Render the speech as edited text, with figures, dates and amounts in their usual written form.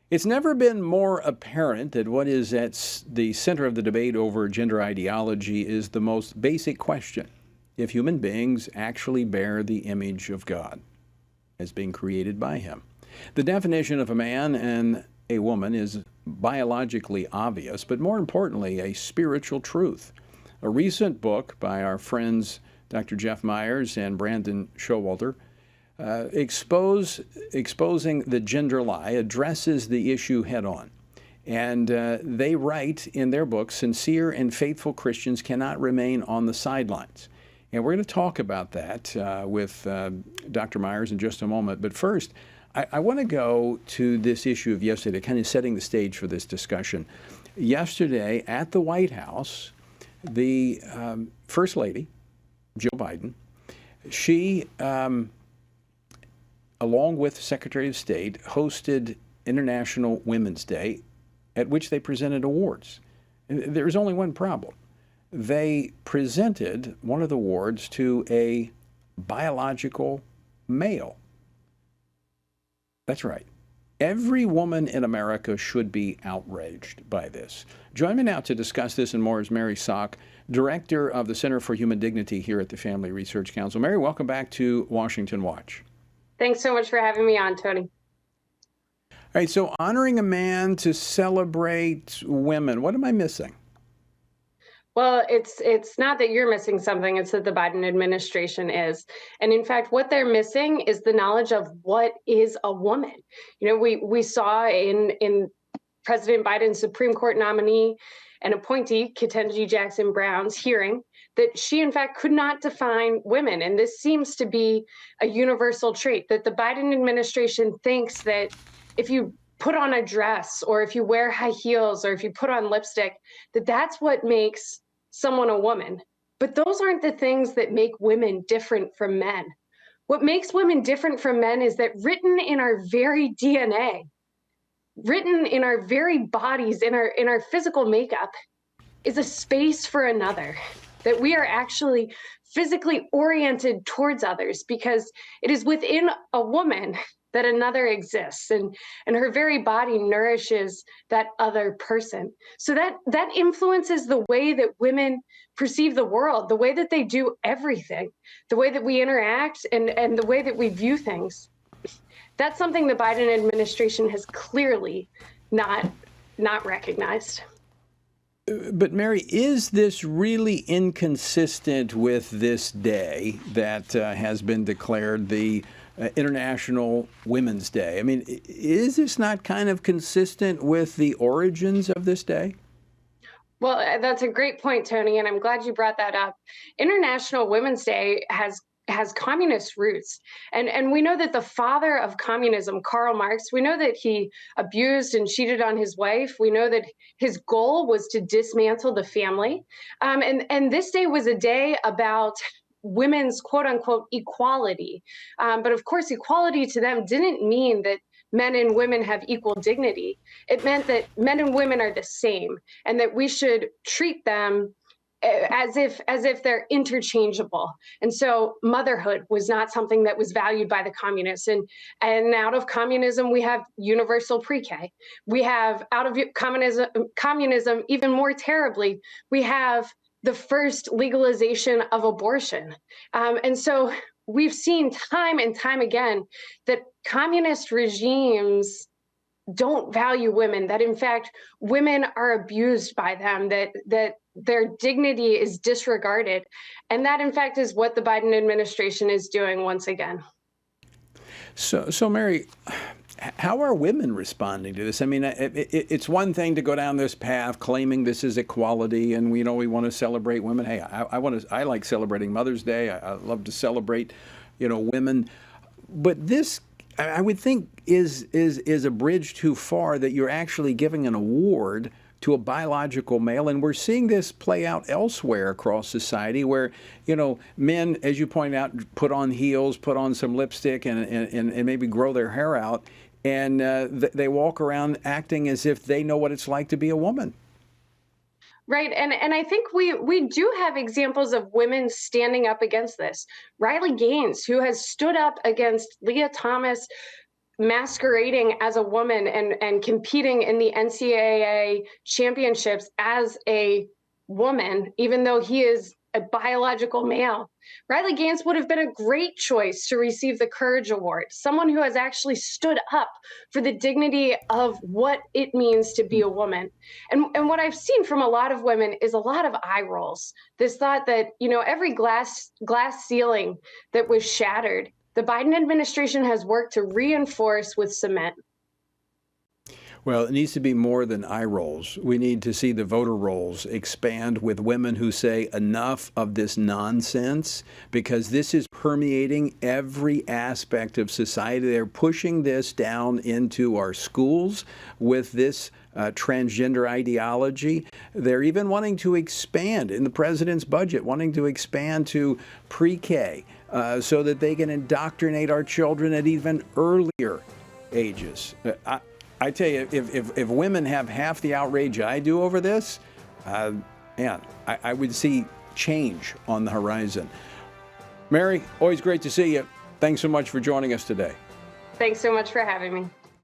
It's never been more apparent that what is at the center of the debate over gender ideology is the most basic question: if human beings actually bear the image of God as being created by Him. The definition of a man and a woman is biologically obvious, but more importantly, a spiritual truth. A recent book by our friends Dr. Jeff Myers and Brandon Showalter exposing the gender lie addresses the issue head on. And they write in their book, sincere and faithful Christians cannot remain on the sidelines. And we're going to talk about that with Dr. Myers in just a moment. But first, I want to go to this issue of yesterday, kind of setting the stage for this discussion. Yesterday at the White House, the First Lady, Joe Biden, she along with Secretary of State, hosted International Women's Day, at which they presented awards. There's only one problem. They presented one of the awards to a biological male. That's right. Every woman in America should be outraged by this. Join me now to discuss this and more is Mary Szoch, Director of the Center for Human Dignity here at the Family Research Council. Mary, welcome back to Washington Watch. Thanks so much for having me on, Tony. All right, so honoring a man to celebrate women, what am I missing? Well, it's not that you're missing something, it's that the Biden administration is. And in fact, what they're missing is the knowledge of what is a woman. You know, we saw in President Biden's Supreme Court nominee and appointee, Ketanji Jackson Brown's hearing, that she, in fact, could not define women. And this seems to be a universal trait, that the Biden administration thinks that if you put on a dress or if you wear high heels or if you put on lipstick, that that's what makes someone a woman. But those aren't the things that make women different from men. What makes women different from men is that written in our very DNA, written in our very bodies, in our physical makeup, is a space for another, that we are actually physically oriented towards others because it is within a woman that another exists, and her very body nourishes that other person. So that influences the way that women perceive the world, the way that they do everything, the way that we interact and the way that we view things. That's something the Biden administration has clearly not recognized. But Mary, is this really inconsistent with this day that has been declared the International Women's Day? I mean, is this not kind of consistent with the origins of this day? Well, that's a great point, Tony, and I'm glad you brought that up. International Women's Day has communist roots. And we know that the father of communism, Karl Marx, we know that he abused and cheated on his wife. We know that his goal was to dismantle the family. And this day was a day about women's quote unquote equality. But of course, equality to them didn't mean that men and women have equal dignity. It meant that men and women are the same and that we should treat them as if they're interchangeable. And so motherhood was not something that was valued by the communists. And out of communism, we have universal pre-K. We have out of communism, even more terribly, we have the first legalization of abortion. And so we've seen time and time again that communist regimes don't value women, that in fact, women are abused by them, that their dignity is disregarded. And that in fact is what the Biden administration is doing once again. So Mary, how are women responding to this? I mean, it's one thing to go down this path claiming this is equality and we want to celebrate women. Hey, I like celebrating Mother's Day. I love to celebrate, women. But this, I would think, is a bridge too far, that you're actually giving an award to a biological male. And we're seeing this play out elsewhere across society where, men, as you point out, put on heels, put on some lipstick and maybe grow their hair out. And they walk around acting as if they know what it's like to be a woman. Right. And I think we do have examples of women standing up against this. Riley Gaines, who has stood up against Leah Thomas, masquerading as a woman and competing in the NCAA championships as a woman, even though he is a biological male. Riley Gaines would have been a great choice to receive the Courage Award, someone who has actually stood up for the dignity of what it means to be a woman. And what I've seen from a lot of women is a lot of eye rolls. This thought that, every glass ceiling that was shattered, the Biden administration has worked to reinforce with cement. Well, it needs to be more than eye rolls. We need to see the voter rolls expand with women who say enough of this nonsense, because this is permeating every aspect of society. They're pushing this down into our schools with this transgender ideology. They're even wanting to expand in the president's budget, wanting to expand to pre-K so that they can indoctrinate our children at even earlier ages. I tell you, if women have half the outrage I do over this, man, I would see change on the horizon. Mary, always great to see you. Thanks so much for joining us today. Thanks so much for having me.